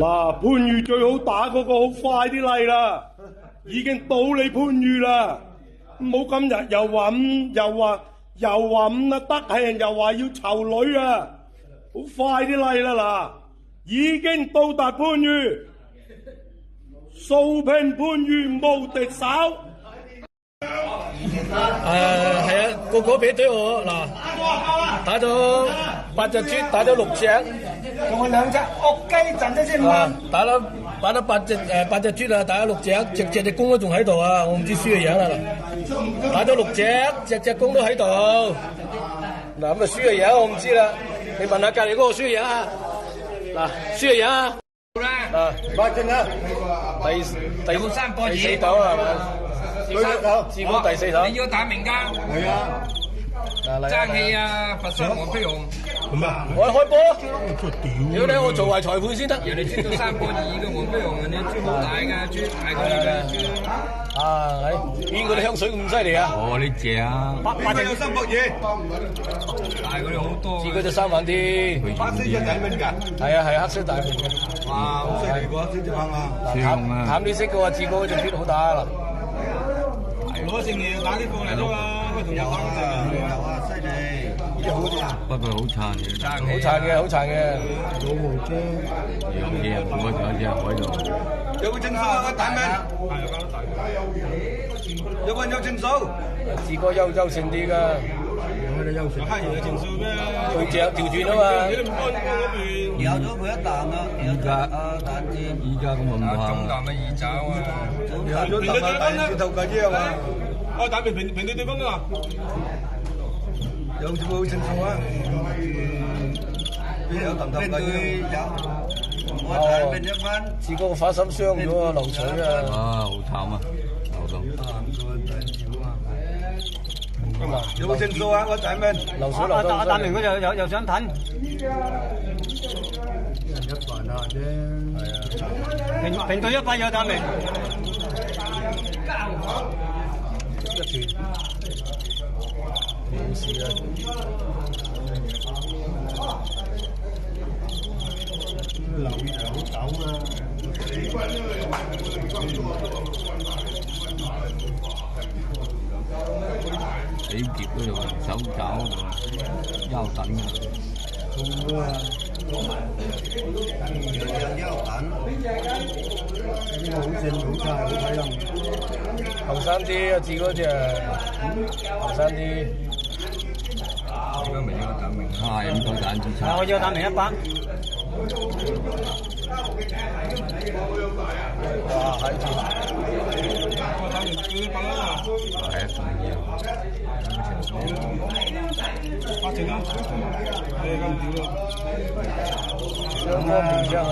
嗱，番禺最好打嗰個好快啲嚟啦，已經到你番禺啦，唔好今日又話唔得閒，又話要籌女啊，好快啲嚟啦嗱，已經到達番禺，掃平番禺無敵手。係啊，個比對我嗱，打咗8隻豬，打咗6隻，仲有2隻惡雞賺咗先嘛。打咗8隻豬啦，打咗6隻，隻公都仲喺度啊！我唔知輸嘅樣啦。打咗6隻，隻公都喺度。嗱咁啊輸嘅樣我唔知啦，你問下隔離嗰個輸嘅樣啊。嗱輸嘅樣啊。嗱，8隻啊，第4頭係咪？志哥第4頭。你要打名㗎？係啊。爭氣啊！佛山黃飛鴻。咁啊！我開波咯！屌你，我做埋裁判先得。人哋知道3波2嘅黃飛鴻，人哋豬好大㗎，豬大過你嘅豬。啊，邊個啲香水咁犀利啊？哦，呢隻啊8隻有3波2，大過你好多。志哥就3萬啲。黑色隻大名㗎。係啊，係黑色大名嘅。哇，好犀利喎！呢隻啊！淡啲色嘅話，志哥嗰隻血好打啦。攞成年打啲過嚟啫嘛，佢同有啊，犀利，呢隻好啲啊！不過好殘嘅，好殘嘅，好殘嘅。老毛啫，有嘢我仲有隻喺度。有冇證書啊？大名？有冇人有證書？志哥優勝啲㗎。我哋優勝。閪有證書咩？佢隻調轉啊嘛。咬咗佢一啖啦，依家咁啊唔怕。中南嘅二爪啊！咬咗啖啊，轉頭計啫係嘛？我打平對對方啊！有冇證書啊？邊有啖頭計啫？我睇邊一班。志哥個花心傷咗啊，流水啊！啊，好慘啊！流到。有冇證書啊？我睇咩？流水流到。阿大明嗰又想褪。一份啊啫，係啊，平對100有打明，一段冇事啊。流血好走啊！死劫嗰度手爪嗰度腰等㗎。痛啊！腰等，呢個好正好差好睇啦。後生啲啊，志嗰隻後生啲。而家咪要打明5個蛋子差。我要打明100。哇！喺住。係啊，仲8隻啦，你咁屌啦！雙方面傷啊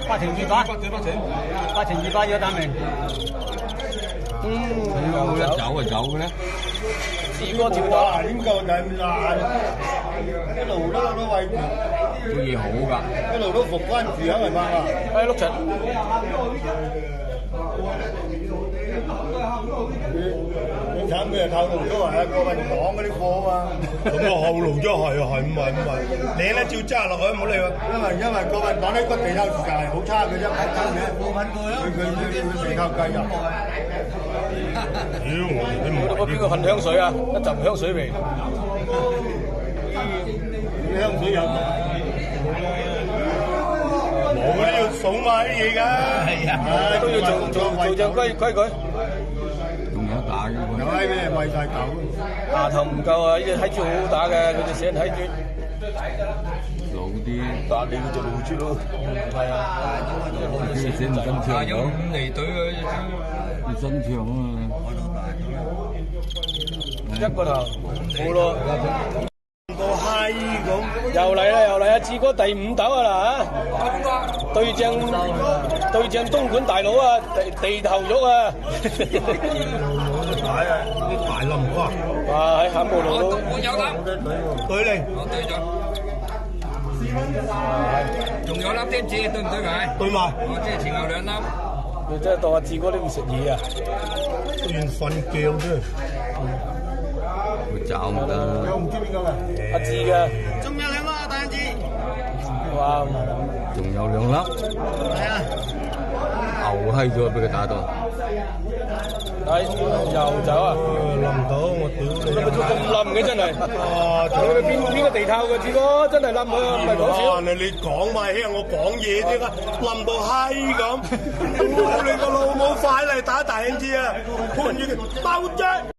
8程200，8程200有打明。有一走就走嘅咧。志哥條打點夠大咁爛？一路都圍住，都嘢好㗎，一路都伏翻住啊，係嘛？係碌柒。你慘嘅透露咗係過運港嗰啲貨啊嘛。咁啊後路咗係啊係唔係？你咧照揸落去唔好理佢。因為過運港呢個地頭時間係好差嘅啫，係真嘅。佢地頭計入。屌你唔嗰邊個噴香水啊？一陣香水味。香水有。冇嗰啲要數埋啲嘢㗎。係啊，都要做正規矩。仲有打嘅喎。有閪咩餵曬狗？牙頭唔夠啊！呢隻閪豬好好打嘅，佢隻死人閪豬。老啲。打你嗰隻老豬咯。係啊。呢隻死唔真長有5厘隊嘅隻豬，要真長啊嘛。一個頭冇咯。個閪咁。又嚟啦！志哥第5斗啊嗱嚇。對正東莞大佬啊，地頭肉啊！大啊！啲大冧瓜。哇！喺坎步路都。我有啦。對你。我對咗。仲有粒貼紙，對唔對埋？對埋。我即係前後2粒。你真係當阿志哥都唔食嘢啊！連瞓覺啫。會找唔得。我唔知邊個㗎。阿志嘅。仲有2個大字。哇！仲有2粒，牛閪咗俾佢打到。係又走啊！冧唔到，我屌你！咁冧嘅真係，你邊個地頭嘅志哥真係冧佢，唔係講笑。你講咪聽我講嘢啫嘛，冧到閪咁，你個老母快嚟打大兄弟啊！潘宇鬥啫！